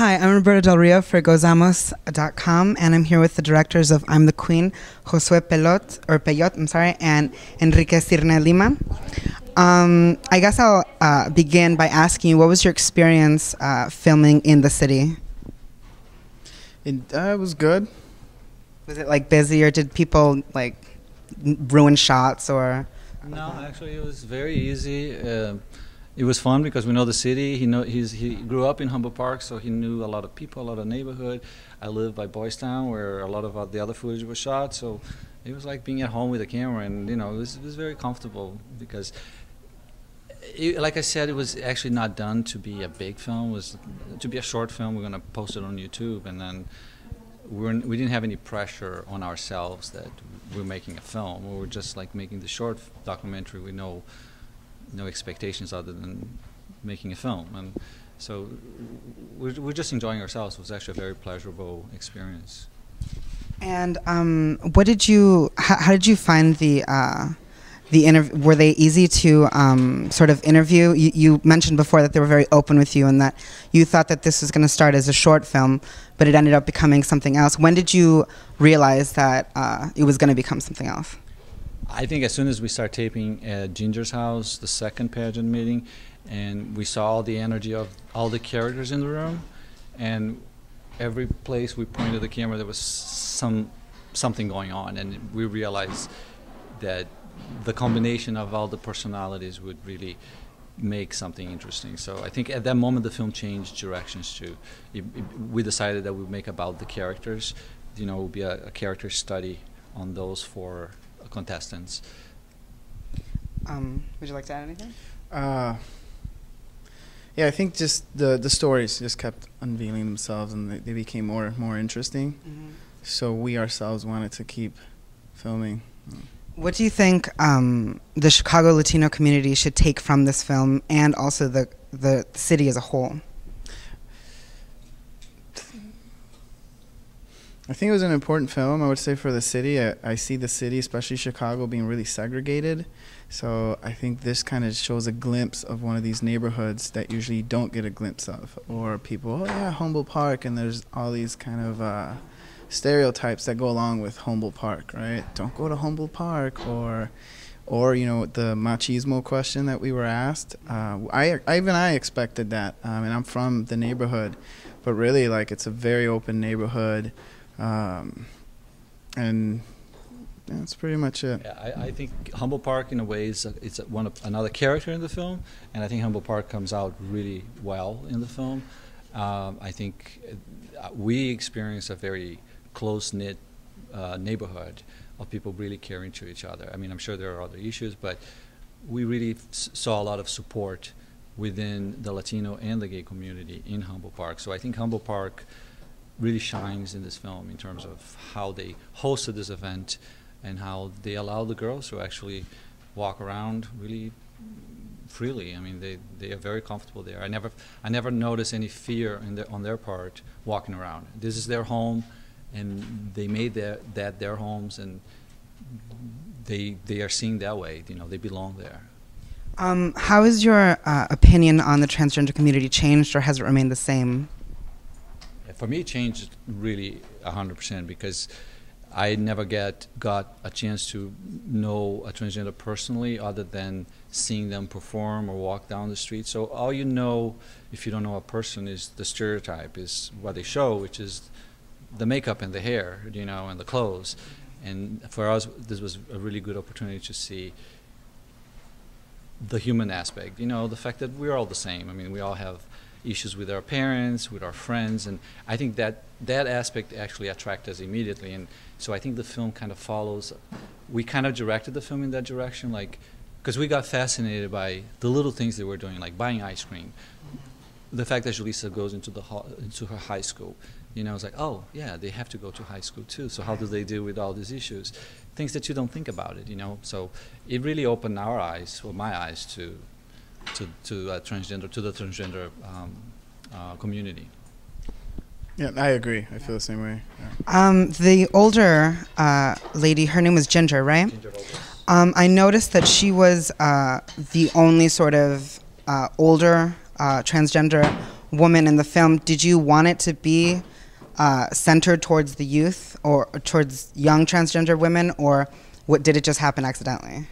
Hi, I'm Roberta Del Rio for Gozamos.com, and I'm here with the directors of I'm the Queen, Josue Peyot, and Enrique Cirne Lima. I guess I'll begin by asking you, what was your experience filming in the city? It was good. Was it like busy, or did people like ruin shots or? No, actually, it was very easy. It was fun because we know the city. He grew up in Humboldt Park, so he knew a lot of people, a lot of neighborhood. I live by Boys Town, where a lot of the other footage was shot. So it was like being at home with a camera, and it was very comfortable because, like I said, it was actually not done to be a big film. It was to be a short film. We're going to post it on YouTube, and then we didn't have any pressure on ourselves that we're making a film. We were just like making the short documentary with no expectations other than making a film, and so we're just enjoying ourselves. It was actually a very pleasurable experience. And how did you find the interview? Were they easy to sort of interview? You mentioned before that they were very open with you, and that you thought that this was going to start as a short film, but it ended up becoming something else. When did you realize that it was going to become something else? I think as soon as we started taping at Ginger's house, the second pageant meeting, and we saw all the energy of all the characters in the room, and every place we pointed the camera, there was something going on, and we realized that the combination of all the personalities would really make something interesting. So I think at that moment the film changed directions too. We decided that we'd make about the characters. It would be a character study on those four contestants. Would you like to add anything? Yeah, I think just the stories just kept unveiling themselves, and they became more and more interesting. Mm-hmm. So we ourselves wanted to keep filming. What do you think the Chicago Latino community should take from this film, and also the city as a whole? I think it was an important film, I would say, for the city. I see the city, especially Chicago, being really segregated. So I think this kind of shows a glimpse of one of these neighborhoods that usually you don't get a glimpse of. Or people, oh yeah, Humboldt Park, and there's all these kind of stereotypes that go along with Humboldt Park, right? Don't go to Humboldt Park, or the machismo question that we were asked. I expected that, and I'm from the neighborhood, but really, like, it's a very open neighborhood. And that's pretty much it. Yeah, I think Humboldt Park, in a way, it's another character in the film, and I think Humboldt Park comes out really well in the film. I think we experience a very close-knit neighborhood of people really caring to each other. I mean, I'm sure there are other issues, but we really saw a lot of support within the Latino and the gay community in Humboldt Park. So I think Humboldt Park really shines in this film in terms of how they hosted this event and how they allow the girls to actually walk around really freely. I mean, they are very comfortable there. I never noticed any fear on their part walking around. This is their home, and they made that their homes, and they are seen that way. They belong there. How has your opinion on the transgender community changed, or has it remained the same? For me, it changed really 100%, because I never got a chance to know a transgender personally other than seeing them perform or walk down the street. So all you know, if you don't know a person, is the stereotype, is what they show, which is the makeup and the hair, and the clothes. And for us, this was a really good opportunity to see the human aspect, the fact that we're all the same. I mean, we all have issues with our parents, with our friends, and I think that aspect actually attracted us immediately. And so I think the film kind of follows. We kind of directed the film in that direction, because we got fascinated by the little things they were doing, like buying ice cream. The fact that Julissa goes into her high school, it's like, oh yeah, they have to go to high school too. So how do they deal with all these issues? Things that you don't think about it, So it really opened our eyes, or my eyes, to the transgender community. Yeah, I agree. I feel the same way. Yeah. The older lady, her name was Ginger, right? Ginger. I noticed that she was the only sort of older transgender woman in the film, did you want it to be centered towards the youth or towards young transgender women, or what, did it just happen accidentally?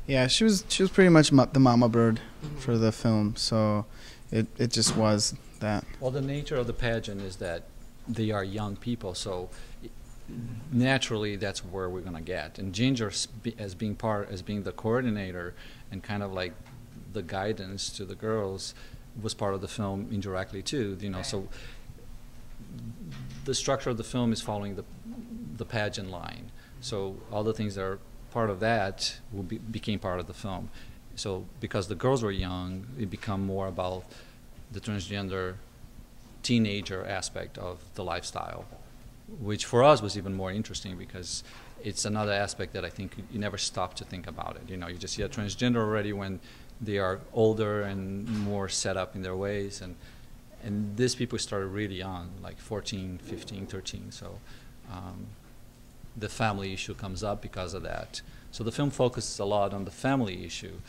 Yeah, she was pretty much the mama bird for the film, so it just was that. Well, the nature of the pageant is that they are young people, so naturally that's where we're going to get. And Ginger, as being the coordinator and kind of like the guidance to the girls, was part of the film indirectly too. You know, so the structure of the film is following the pageant line. So all the things that are part of that became part of the film. So because the girls were young, it became more about the transgender teenager aspect of the lifestyle, which for us was even more interesting because it's another aspect that I think you never stop to think about it. You know, you just see a transgender already when they are older and more set up in their ways, and these people started really young, like 14, 15, 13. So the family issue comes up because of that. So the film focuses a lot on the family issue,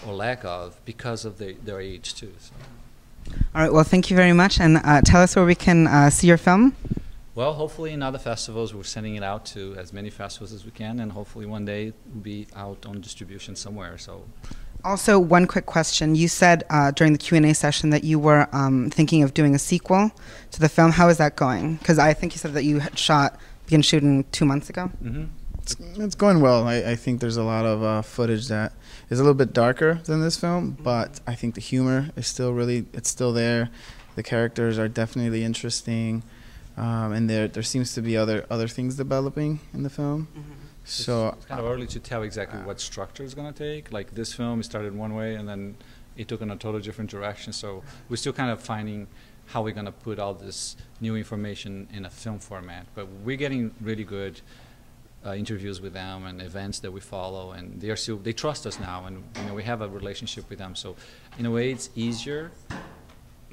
or lack of, because of their age too. So. All right, well, thank you very much, and tell us where we can see your film. Well, hopefully in other festivals. We're sending it out to as many festivals as we can, and hopefully one day it will be out on distribution somewhere. So. Also, one quick question. You said during the Q&A session that you were thinking of doing a sequel to the film. How is that going? Because I think you said that you had began shooting 2 months ago. Mm-hmm. It's going well. I think there's a lot of footage that is a little bit darker than this film, but I think the humor is still it's still there. The characters are definitely interesting, and there seems to be other things developing in the film. Mm-hmm. So it's kind of early to tell exactly what structure it's going to take. Like this film, it started one way and then it took in a totally different direction. So we're still kind of finding how we're going to put all this new information in a film format. But we're getting really good interviews with them and events that we follow, and they trust us now, and you know, we have a relationship with them. So in a way, it's easier,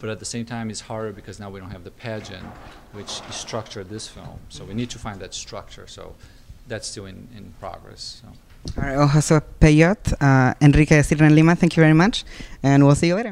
but at the same time, it's harder because now we don't have the pageant, which structured this film. So we need to find that structure. So that's still in progress. So. All right, well, Jose Peyot, Enrique Sirren Lima, thank you very much, and we'll see you later.